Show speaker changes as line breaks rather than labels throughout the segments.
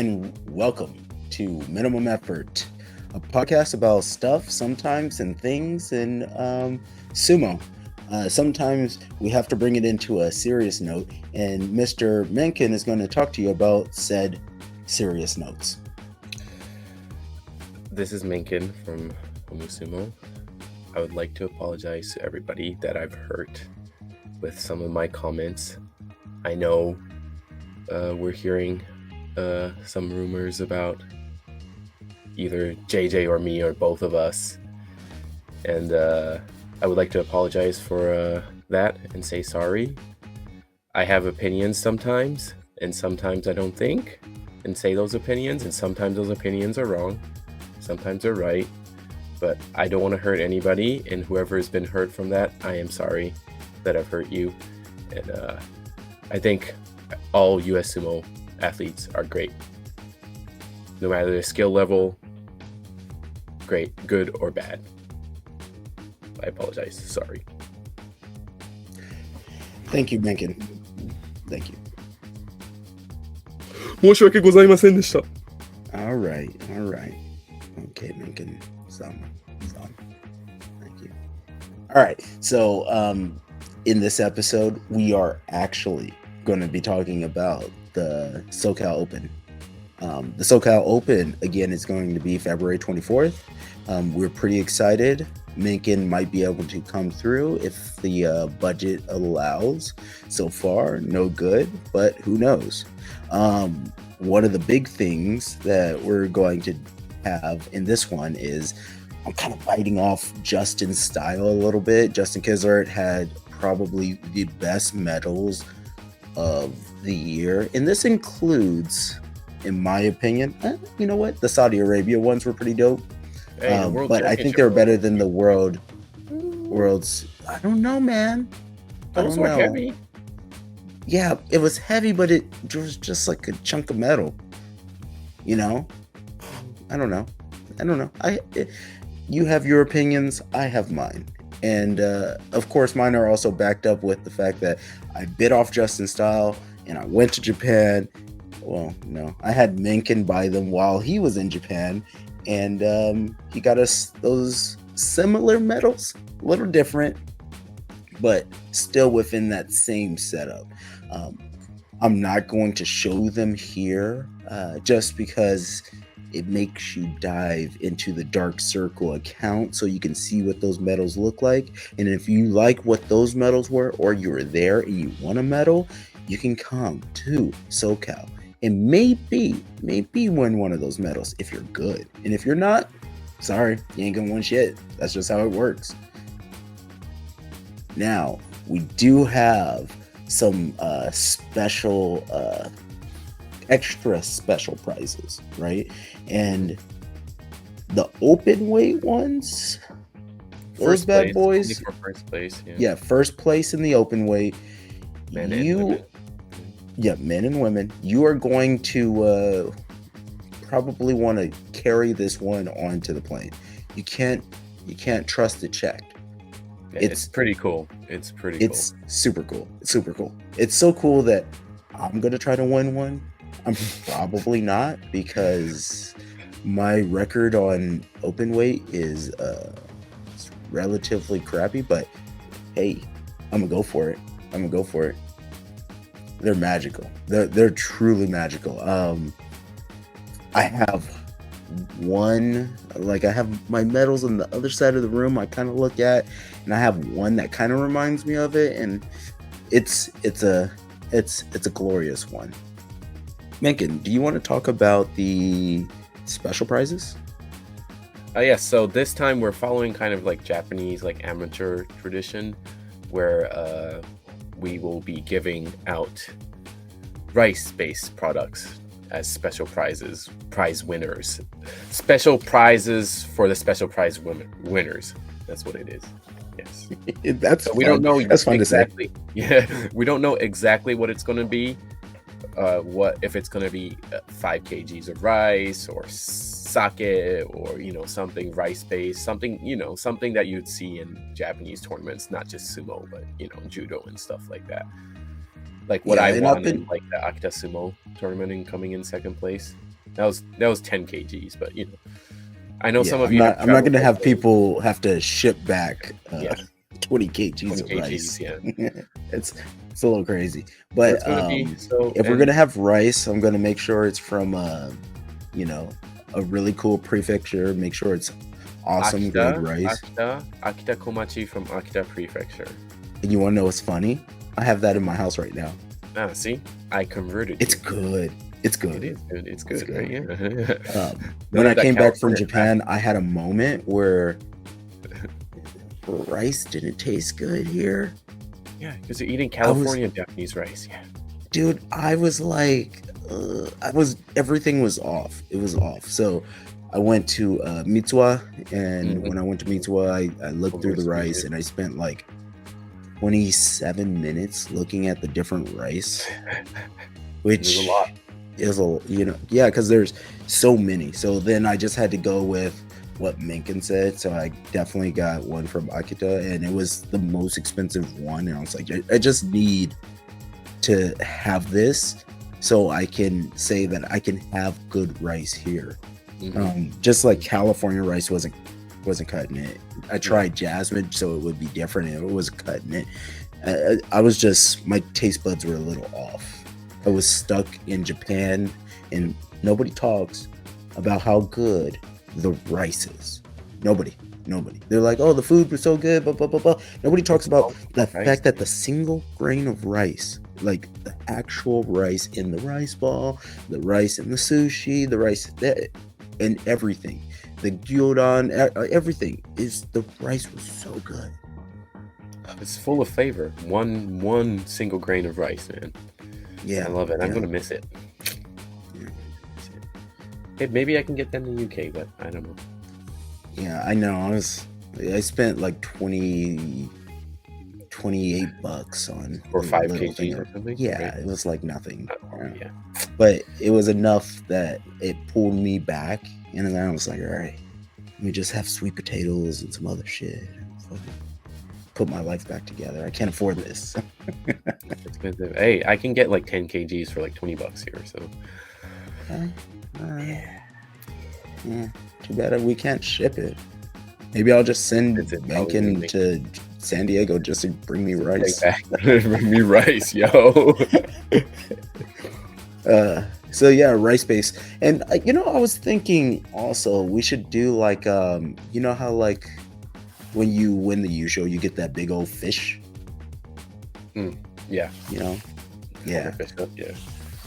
and welcome to Minimum Effort, a podcast about stuff, sometimes, and things, and sumo. Sometimes we have to bring it into a serious note, and Mr. Mengkin is going to talk to you about said serious notes.
This is Mengkin from Honu Sumo. I would like to apologize to everybody that I've hurt with some of my comments. I know we're hearing some rumors about either JJ or me or both of us, and I would like to apologize for that and say sorry. I have opinions sometimes, and sometimes I don't think and say those opinions, and sometimes those opinions are wrong, sometimes they're right, but I don't want to hurt anybody, and whoever has been hurt from that, I am sorry that I've hurt you. And I think all US Sumo athletes are great, no matter their skill level, great, good or bad. I apologize. Sorry.
Thank you, Mengkin. Thank you.
申し訳ございませんでした。
All right. Okay, Mengkin. Some. Thank you. All right. So, in this episode, we are actually going to be talking about the SoCal Open. The SoCal Open, again, is going to be February 24th. We're pretty excited. Mengkin might be able to come through if the budget allows. So far, no good, but who knows? One of the big things that we're going to have in this one is I'm kind of biting off Justin's style a little bit. Justin Kiszert had probably the best medals of the year, and this includes, in my opinion, you know what? The Saudi Arabia ones were pretty dope.
Hey,
but I think they were better than the world's. I don't know, man.
Those were heavy.
Yeah, it was heavy, but it was just like a chunk of metal. You know, I don't know. You have your opinions. I have mine, and of course, mine are also backed up with the fact that I bit off Justin's style, and I went to Japan. Well, no, I had Mengkin buy them while he was in Japan. And he got us those similar medals, a little different, but still within that same setup. I'm not going to show them here just because it makes you dive into the Dark Circle account so you can see what those medals look like. And if you like what those medals were, or you were there and you won a medal, you can come to SoCal and maybe win one of those medals if you're good. And if you're not, sorry, you ain't gonna win shit. That's just how it works. Now, we do have some extra special prizes, right? And the open weight ones, those bad boys.
For first place,
yeah, first place in the open weight.
Men and women.
Yeah, men and women. You are going to probably want to carry this one onto the plane. You can't trust it checked.
It's pretty cool. It's
super cool. It's super cool. It's so cool that I'm gonna try to win one. I'm probably not, because my record on open weight is relatively crappy. But hey, I'm gonna go for it. They're magical. They're truly magical. I have I have my medals on the other side of the room I kind of look at, and I have one that kind of reminds me of it, and it's a glorious one. Mengkin, do you want to talk about the special prizes?
Yes. So this time we're following kind of like Japanese amateur tradition, where we will be giving out rice-based products as special prizes, prize winners, special prizes for the special prize winners. That's what it is. Yes.
That's
so we don't know.
That's fun
exactly.
To say.
Yeah, we don't know exactly what it's going to be. What if it's going to be 5 kgs of rice or sake, or something rice-based, something that you'd see in Japanese tournaments, not just sumo, but judo and stuff like that. Like what I won in the Akita Sumo tournament and coming in second place. That was 10 kgs, but you know, I know some
Yeah,
of
I'm
you
not.
have
I'm not
traveled
gonna have
also.
people have to ship back
Yeah,
20 kgs
20
of
kgs.
rice.
Yeah,
it's it's a little crazy.
so
But
it's gonna be so.
if we're
And
gonna have rice, I'm gonna make sure it's from you know, a really cool prefecture. Make sure it's awesome, good rice.
Akita Komachi from Akita Prefecture.
And you want to know what's funny? I have that in my house right now.
Ah, see, I converted
It's
you.
good. It's good.
It is good. It's
It's
good, right?
good.
Yeah.
When
None
I
of that
came back from
California crap.
Japan, I had a moment where rice didn't taste good here.
Yeah, because you're eating
I was,
California Japanese rice. Yeah.
dude, I was like, everything was off. It was off. So I went to Mitsuwa, and
Mm-hmm.
when I went to Mitsuwa, I looked through the rice, and I spent like 27 minutes looking at the different rice,
There's a lot.
which is yeah, because there's so many. So then I just had to go with what Mengkin said. So I definitely got one from Akita, and it was the most expensive one. And I was like, I just need to have this so I can say that I can have good rice here. Just like California rice wasn't cutting it. I tried jasmine, so it would be different, and it was cutting it. I was just, my taste buds were a little off. I was stuck in Japan, and nobody talks about how good the rice is. Nobody. They're like, oh, the food was so good, blah blah blah blah. Nobody talks about the fact that the single grain of rice, like the actual rice in the rice ball, the rice in the sushi, the rice and everything, the gyudon, everything is, the rice was so good.
It's full of flavor. One single grain of rice, man.
Yeah,
I love it. I'm gonna miss it. Hey, maybe I can get them in the UK, but I don't know.
Yeah, I know. I spent like 28 bucks on
Or 5
little
kgs
thing
or something.
Yeah,
right?
it was like nothing.
Yeah.
But it was enough that it pulled me back, and then I was like, all right, let me just have sweet potatoes and some other shit. Put my life back together. I can't afford this.
It's expensive. Hey, I can get like 10 kgs for like 20 bucks here. So.
Okay. Yeah. Too bad we can't ship it. Maybe I'll just send Mengkin to San Diego just to bring me rice.
Bring me rice, yo.
So yeah, rice base. And I was thinking also we should do like you know how like when you win the U show you get that big old fish.
Yeah.
Yeah.
Fish up, yeah.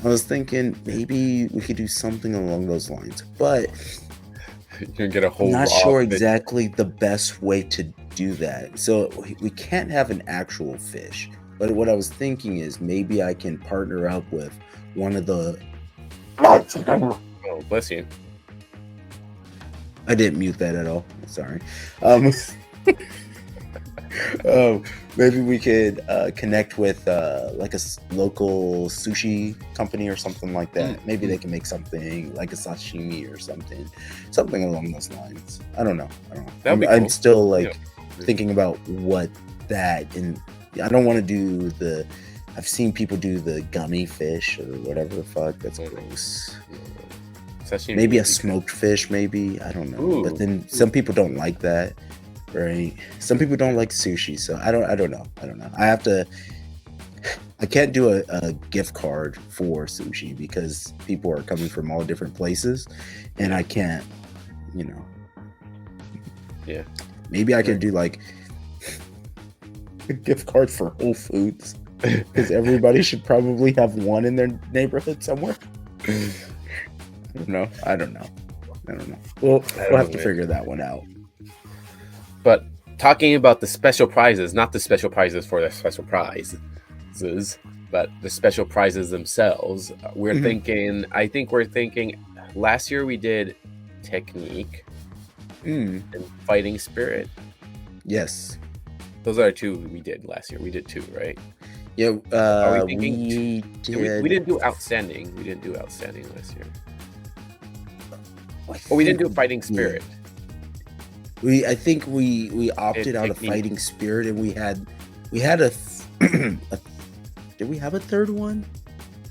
I was thinking maybe we could do something along those lines, but
you can get a whole.
I'm not sure exactly the best way to do that. So we can't have an actual fish. But what I was thinking is maybe I can partner up with one of the.
Oh, bless you.
I didn't mute that at all. Sorry. Maybe we could connect with like a local sushi company or something like that. Maybe they can make something like a sashimi or something along those lines. I don't know.
That'd be cool.
I'm still like thinking about what that, and I don't want to do the. I've seen people do the gummy fish or whatever the fuck. That's gross. Sashimi, maybe a smoked fish. Maybe, I don't know. But then some people don't like that. Right. Some people don't like sushi, so I don't know. I can't do a gift card for sushi because people are coming from all different places, and I can't,
Yeah.
Maybe I could do like a gift card for Whole Foods because everybody should probably have one in their neighborhood somewhere. I don't know. We'll have to figure that one out.
But talking about the special prizes, not the special prizes for the special prizes, but the special prizes themselves, we're thinking, last year we did technique and fighting spirit.
Yes.
Those are two we did last year. We did two, right?
Yeah.
We didn't do outstanding. We didn't do outstanding last year. We didn't do fighting spirit.
I think we opted out of fighting spirit, and we had a did we have a third one?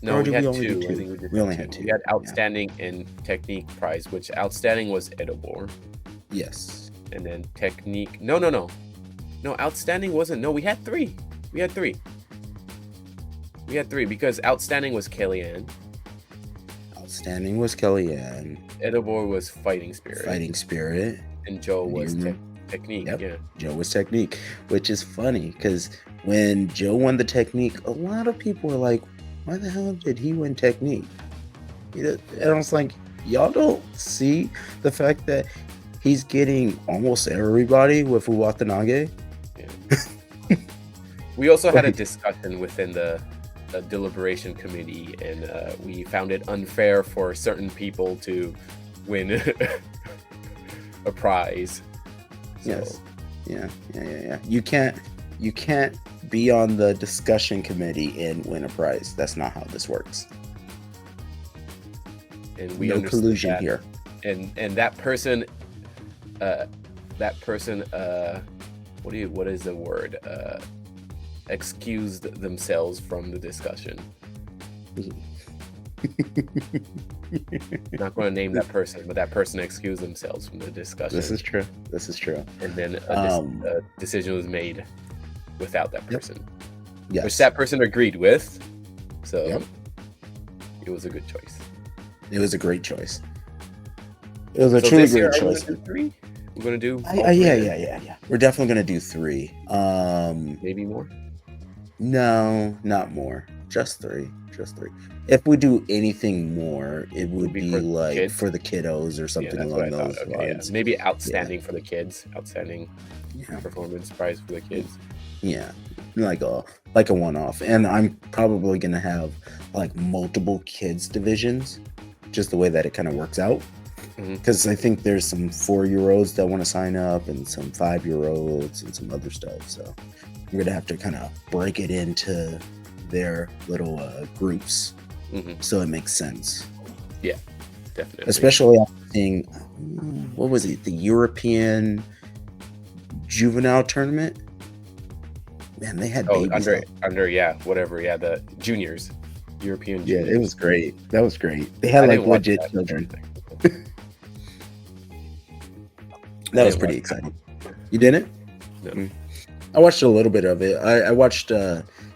No,
Or
we
did we
had
only do
two. I
two?
think we did
We only
two.
had two.
We had
Yeah.
outstanding and technique prize, which outstanding was Edibor,
Yes.
and then technique. No, outstanding wasn't. No, we had three. We had three because outstanding was Kellyanne,
Outstanding was Kellyanne.
Edibor was fighting spirit, and Joe
Do you
was
remember?
technique.
Yep.
Yeah.
Joe was technique, which is funny because when Joe won the technique, a lot of people were like, why the hell did he win technique? And I was like, y'all don't see the fact that he's getting almost everybody with Uwatanage?
Yeah. We also had a discussion within the deliberation committee, and we found it unfair for certain people to win a prize. So,
yes. Yeah. You can't be on the discussion committee and win a prize. That's not how this works.
And we
no collusion
that.
here.
And that person, what is the word? Excused themselves from the discussion. Not going to name that person, but that person excused themselves from the discussion.
This is true.
And then a decision was made without that person.
Yes.
Which that person agreed with. So it was a good choice.
It was a great choice. It was a truly great choice.
We're going to do
yeah. We're definitely going to do 3.
Maybe more?
No, not more. Just 3. If we do anything more, it would be
for
like for the kiddos or something along those lines.
Yeah. Maybe outstanding for the kids. Outstanding performance prize for the kids.
Yeah, like a one-off. And I'm probably gonna have like multiple kids divisions, just the way that it kind of works out. Because I think there's some 4-year-olds that want to sign up, and some 5-year-olds, and some other stuff. So we're gonna have to kind of break it into their little groups, so it makes sense.
Yeah, definitely.
Especially after seeing, what was it, the European juvenile tournament? Man, they had babies
the juniors, European juniors.
Yeah, it was great. That was great. They had like legit children. That was pretty exciting. You didn't?
No.
I watched a little bit of it. I watched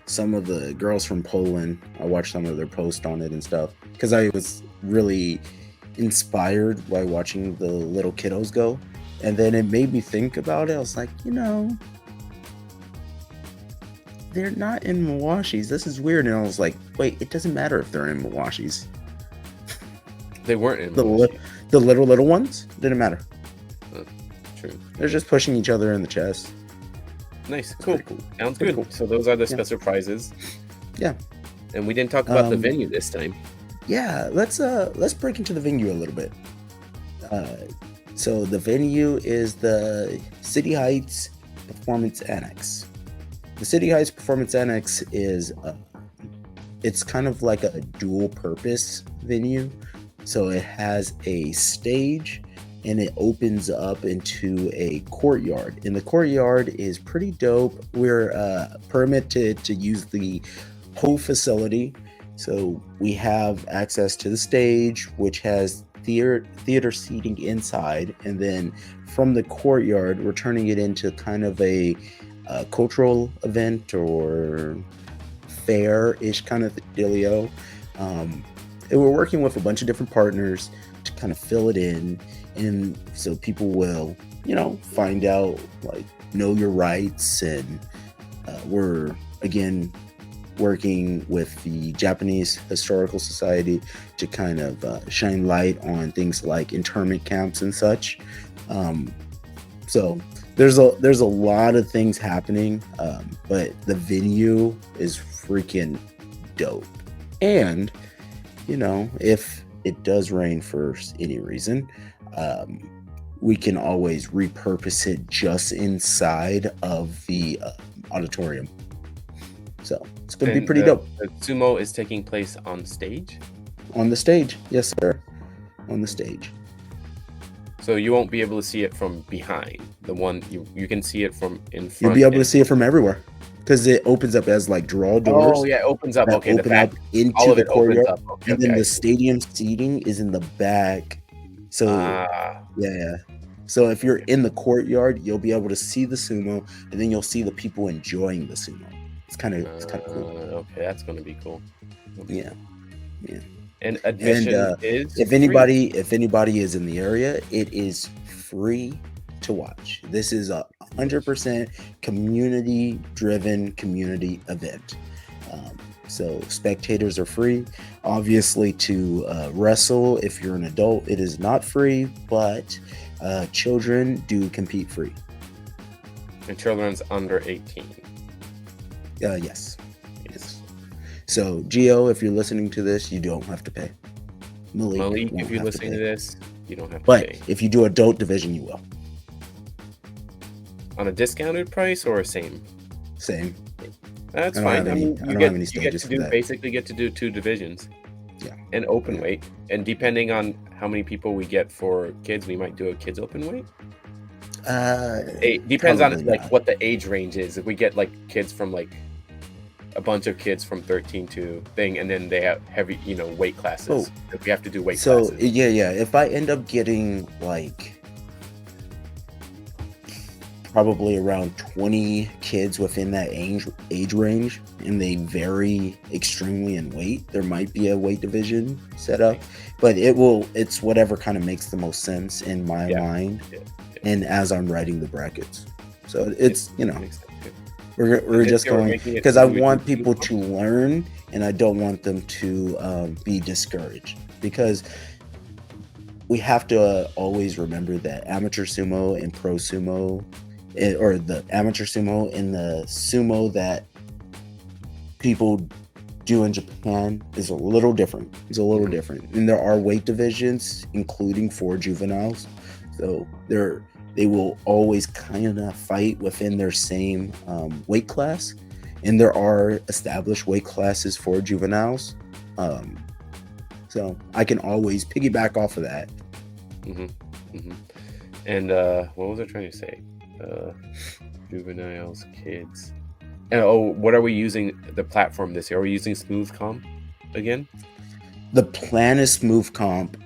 some of the girls from Poland. I watched some of their posts on it and stuff because I was really inspired by watching the little kiddos go. And then it made me think about it. I was like, they're not in Mwashis. This is weird. And I was like, wait, it doesn't matter if they're in Mwashis.
They weren't in
the little ones. Didn't matter.
True.
They're just pushing each other in the chest.
Nice. Cool. Sounds good. Cool. So those are the special prizes.
Yeah.
And we didn't talk about the venue this time.
Yeah, let's break into the venue a little bit. So the venue is the City Heights Performance Annex. The City Heights Performance Annex is it's kind of like a dual purpose venue. So it has a stage and it opens up into a courtyard. And the courtyard is pretty dope. We're permitted to use the whole facility. So we have access to the stage, which has theater seating inside. And then from the courtyard, we're turning it into kind of a cultural event or fair-ish kind of dealio. And we're working with a bunch of different partners to kind of fill it in. And so people will, find out, like, know your rights. And we're, again, working with the Japanese Historical Society to kind of shine light on things like internment camps and such. So there's a lot of things happening, but the venue is freaking dope. And, if it does rain for any reason, we can always repurpose it just inside of the auditorium. So it's going to be pretty dope.
The sumo is taking place on stage?
On the stage. Yes, sir. On the stage.
So you won't be able to see it from behind. The one you can see it from in front.
You'll be able to see it from everywhere. because it opens up as like draw doors
Oh, yeah, it opens up.
that
Okay, the
open
back,
up
all
into
of
the
it opens
courtyard,
up. Okay,
and
okay,
then
I
the
see.
stadium seating is in the back. So
Ah,
yeah. So if you're
okay.
in the courtyard, you'll be able to see the sumo, and then you'll see the people enjoying the sumo. It's kind of cool.
Okay, that's gonna be cool. Okay.
Yeah, yeah.
And
And
admission is
if
free?
anybody is in the area, it is free to watch. This is a 100% community driven community event. Um, so spectators are free. Obviously, to wrestle, if you're an adult, it is not free, but children do compete free.
And children's under 18.
Yes,
Yes.
yes. So Geo, if you're listening to this, you don't have to pay. Malik
Malik, if
won't
you're
have to
listening to
pay.
this, you don't have to
But
pay.
if you do adult division, you will.
On a discounted price or a same?
Same.
That's
I don't
fine.
have
I
any.
mean,
I don't have any stages for that.
basically get to do 2 divisions
Yeah.
and open
Yeah.
weight. And depending on how many people we get for kids, we might do a kids open weight. It depends on
Probably
like
not.
what the age range is. If we get like kids from like a bunch of kids from 13 to thing, and then they have heavy, weight classes.
Oh,
If we have to do weight
So
classes.
yeah. If I end up getting like probably around 20 kids within that age range, and they vary extremely in weight, there might be a weight division set up, but it's whatever kind of makes the most sense in my
Yeah.
mind,
Yeah.
and as I'm writing the brackets. So it's
Makes sense, yeah.
we're
This
just
year we're
going
making it
because I
we do
want
two
people
comp-
to learn, and I don't want them to be discouraged, because we have to always remember that amateur sumo and pro sumo, or the amateur sumo and the sumo that people do in Japan, is a little different. It's a little
Mhm.
different, and there are weight divisions, including for juveniles. So they will always kind of fight within their same weight class, and there are established weight classes for juveniles. Um, so I can always piggyback off of that.
Mhm. Mhm. And what was I trying to say? Juveniles, kids. And what are we using the platform this year? Are we using Smooth Comp again?
The plan is smooth comp.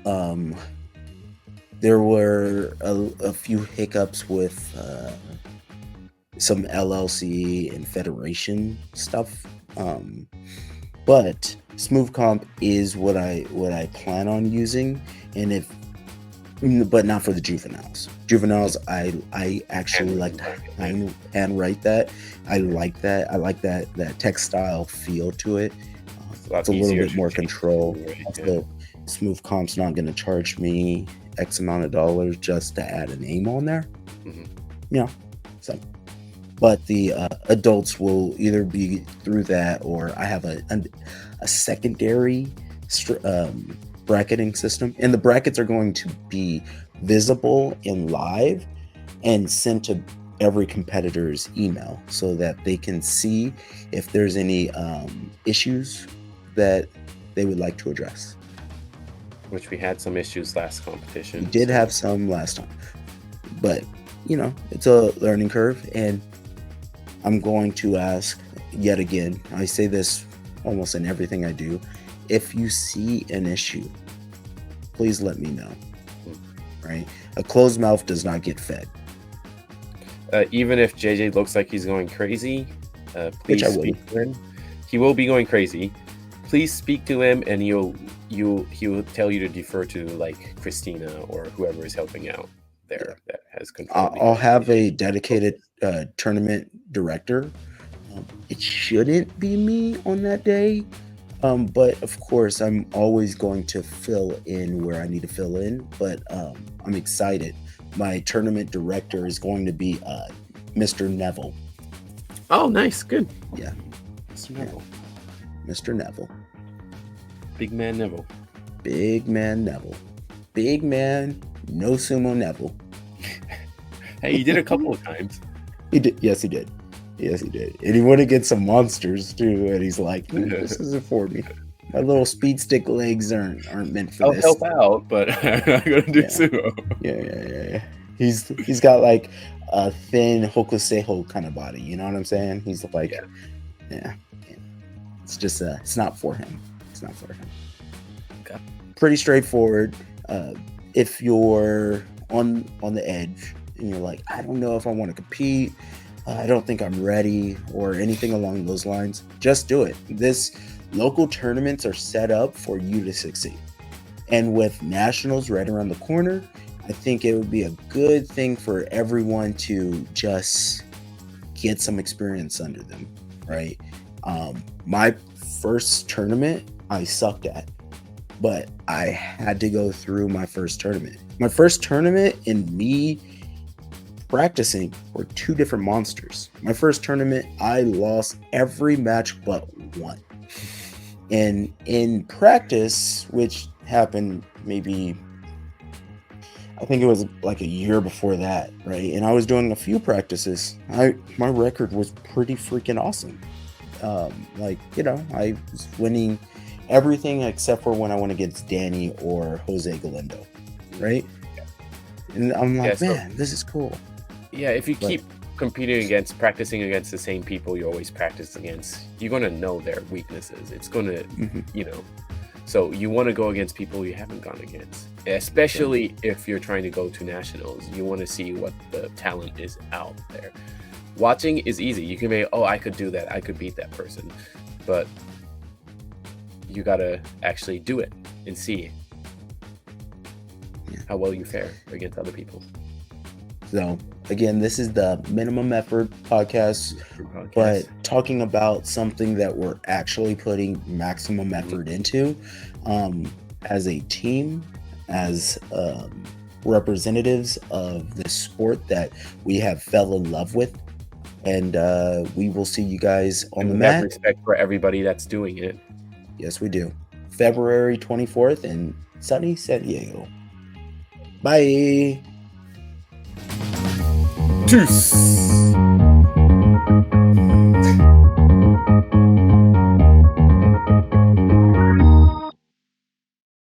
There were a few hiccups with some LLC and federation stuff, but smooth comp is what I plan on using, and if but not for the juveniles. Juveniles, I actually like to handwrite that. I like that. I like that textile feel to it.
It's a lot
It's a little
easier
bit
to
more
change,
control.
right? Yeah.
Also, smooth comp's not going to charge me X amount of dollars just to add a name on there.
Mhm.
Yeah. So, but the adults will either be through that, or I have a secondary bracketing system, and the brackets are going to be visible in live and sent to every competitor's email, so that they can see if there's any issues that they would like to address.
Which we had some issues last competition.
We did
so-
have some last time, but it's a learning curve, and I'm going to ask yet again. I say this almost in everything I do. If you see an issue, please let me know. Right? A closed mouth does not get fed.
Even if JJ looks like he's going crazy,
Which
please
I
speak to him. He will be going crazy. Please speak to him, and he will tell you to defer to like Christina or whoever is helping out there that has control.
I'll have a dedicated tournament director. It shouldn't be me on that day, but of course, I'm always going to fill in where I need to fill in. But I'm excited. My tournament director is going to be Mr. Neville.
Oh, nice, good.
Yeah,
Mr. Neville.
Mr. Neville.
Big man Neville.
Big man Neville. Big man, no sumo Neville.
Hey, he did a couple of times.
He did. Yes, he did. Yes, he did. And he went against some monsters too, and he's like, "This isn't for me. My little speed stick legs aren't meant for
I'll
this."
help out, but I'm not gonna do
Yeah.
sumo.
Yeah. He's got like a thin Hokuseiho kind of body. You know what I'm saying? He's like,
Yeah.
yeah, it's just it's not for him. It's not for him.
Okay.
Pretty straightforward. If you're on the edge and you're like, I don't know if I want to compete, I don't think I'm ready, or anything along those lines, just do it. This local tournaments are set up for you to succeed. And with nationals right around the corner, I think it would be a good thing for everyone to just get some experience under them, right? My first tournament I sucked at, but I had to go through my first tournament. My first tournament and me practicing were two different monsters. My first tournament, I lost every match but one. And in practice, which happened maybe, I think it was like a year before that, right? And I was doing a few practices. My record was pretty freaking awesome. Like, you know, I was winning everything except for when I went against Danny or Jose Galindo, right? And I'm like,
so,
man, this is cool.
Yeah, if you
But
keep practicing against the same people you always practice against, you're going to know their weaknesses. It's going to, you know, so you want to go against people you haven't gone against, especially if you're trying to go to nationals. You want to see what the talent is out there. Watching is easy. You can be, oh, I could do that. I could beat that person. But you got to actually do it and see how well you fare against other people.
So again, this is the Minimum Effort podcast, but talking about something that we're actually putting maximum effort into, as a team, as representatives of the sport that we have fell in love with. And we will see you guys on the mat.
Respect for everybody that's doing it.
Yes, we do. February 24th in sunny San Diego. Bye.
Tschüss.